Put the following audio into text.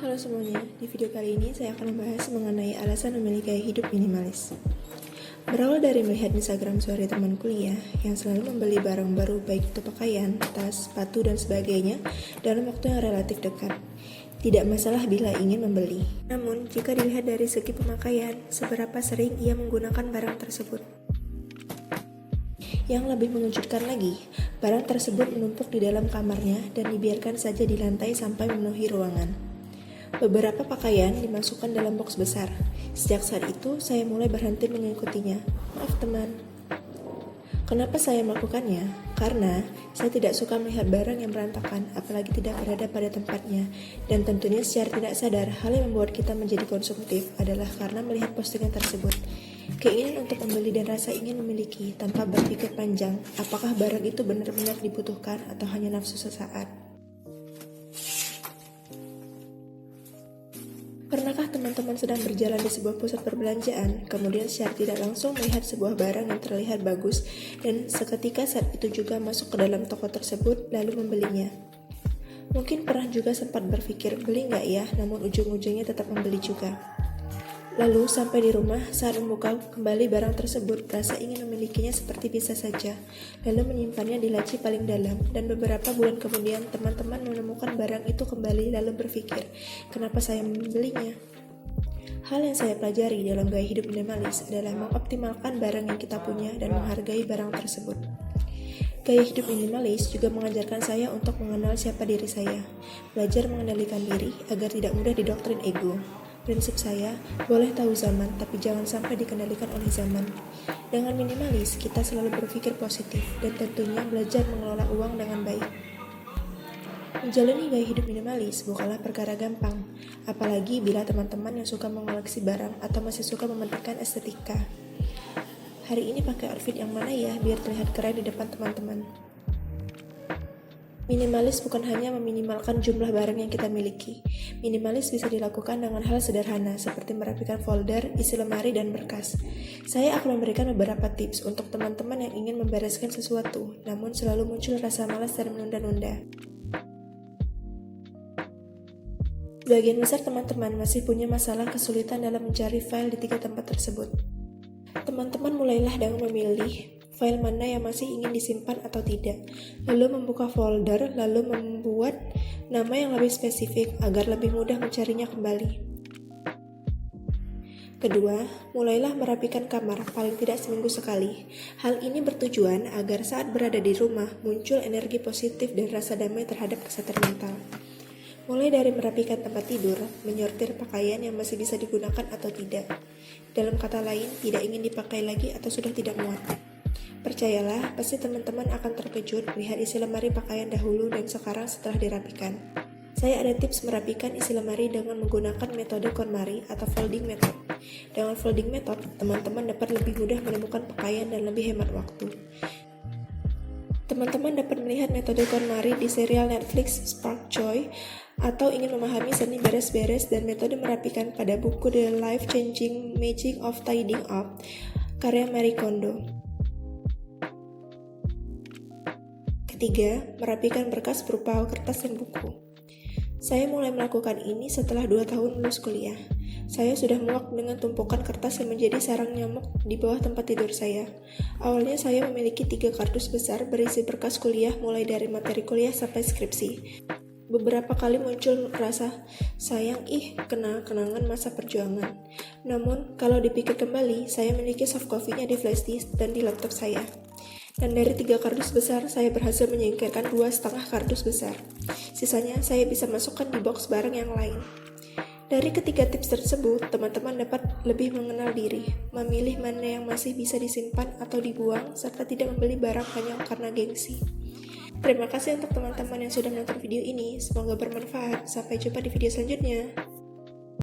Halo semuanya, di video kali ini saya akan membahas mengenai alasan memiliki gaya hidup minimalis. Berawal dari melihat Instagram story teman kuliah yang selalu membeli barang baru baik itu pakaian, tas, sepatu, dan sebagainya dalam waktu yang relatif dekat. Tidak masalah bila ingin membeli. Namun, jika dilihat dari segi pemakaian, seberapa sering ia menggunakan barang tersebut. Yang lebih mengejutkan lagi, barang tersebut menumpuk di dalam kamarnya dan dibiarkan saja di lantai sampai memenuhi ruangan. Beberapa pakaian dimasukkan dalam box besar. Sejak saat itu, saya mulai berhenti mengikutinya. Maaf teman. Kenapa saya melakukannya? Karena saya tidak suka melihat barang yang berantakan, apalagi tidak berada pada tempatnya. Dan tentunya secara tidak sadar, hal yang membuat kita menjadi konsumtif adalah karena melihat postingan tersebut. Keinginan untuk membeli dan rasa ingin memiliki tanpa berpikir panjang, apakah barang itu benar-benar dibutuhkan atau hanya nafsu sesaat. Pernahkah teman-teman sedang berjalan di sebuah pusat perbelanjaan, kemudian secara tidak langsung melihat sebuah barang yang terlihat bagus, dan seketika saat itu juga masuk ke dalam toko tersebut, lalu membelinya? Mungkin pernah juga sempat berpikir, beli nggak ya, namun ujung-ujungnya tetap membeli juga. Lalu sampai di rumah, saat membuka kembali barang tersebut, rasa ingin memilikinya seperti biasa saja, lalu menyimpannya di laci paling dalam, dan beberapa bulan kemudian teman-teman menemukan barang itu kembali lalu berpikir, kenapa saya membelinya? Hal yang saya pelajari dalam gaya hidup minimalis adalah mengoptimalkan barang yang kita punya dan menghargai barang tersebut. Gaya hidup minimalis juga mengajarkan saya untuk mengenal siapa diri saya, belajar mengendalikan diri agar tidak mudah didoktrin ego. Prinsip saya, boleh tahu zaman, tapi jangan sampai dikendalikan oleh zaman. Dengan minimalis, kita selalu berpikir positif, dan tentunya belajar mengelola uang dengan baik. Menjalani gaya hidup minimalis bukanlah perkara gampang, apalagi bila teman-teman yang suka mengoleksi barang atau masih suka mementingkan estetika. Hari ini pakai outfit yang mana ya, biar terlihat keren di depan teman-teman. Minimalis bukan hanya meminimalkan jumlah barang yang kita miliki. Minimalis bisa dilakukan dengan hal sederhana seperti merapikan folder, isi lemari, dan berkas. Saya akan memberikan beberapa tips untuk teman-teman yang ingin membereskan sesuatu, namun selalu muncul rasa malas dan menunda-nunda. Sebagian besar teman-teman masih punya masalah kesulitan dalam mencari file di 3 tempat tersebut. Teman-teman mulailah dengan memilih file mana yang masih ingin disimpan atau tidak, lalu membuka folder, lalu membuat nama yang lebih spesifik agar lebih mudah mencarinya kembali. Kedua, mulailah merapikan kamar paling tidak seminggu sekali. Hal ini bertujuan agar saat berada di rumah muncul energi positif dan rasa damai terhadap kesehatan mental. Mulai dari merapikan tempat tidur, menyortir pakaian yang masih bisa digunakan atau tidak. Dalam kata lain, tidak ingin dipakai lagi atau sudah tidak muat. Percayalah, pasti teman-teman akan terkejut melihat isi lemari pakaian dahulu dan sekarang setelah dirapikan. Saya ada tips merapikan isi lemari dengan menggunakan metode KonMari atau folding method. Dengan folding method, teman-teman dapat lebih mudah menemukan pakaian dan lebih hemat waktu. Teman-teman dapat melihat metode KonMari di serial Netflix Spark Joy, atau ingin memahami seni beres-beres dan metode merapikan pada buku The Life-Changing Magic of Tidying Up, karya Marie Kondo. Ketiga, merapikan berkas berupa kertas dan buku. Saya mulai melakukan ini setelah 2 tahun lulus kuliah. Saya sudah muak dengan tumpukan kertas yang menjadi sarang nyamuk di bawah tempat tidur saya. Awalnya saya memiliki 3 kardus besar berisi berkas kuliah mulai dari materi kuliah sampai skripsi. Beberapa kali muncul rasa sayang kenangan masa perjuangan. Namun, kalau dipikir kembali, saya memiliki soft copy-nya di flash disk dan di laptop saya. Dan dari 3 kardus besar, saya berhasil menyingkirkan 2,5 kardus besar. Sisanya saya bisa masukkan di box barang yang lain. Dari ketiga tips tersebut, teman-teman dapat lebih mengenal diri, memilih mana yang masih bisa disimpan atau dibuang, serta tidak membeli barang hanya karena gengsi. Terima kasih untuk teman-teman yang sudah menonton video ini, semoga bermanfaat. Sampai jumpa di video selanjutnya.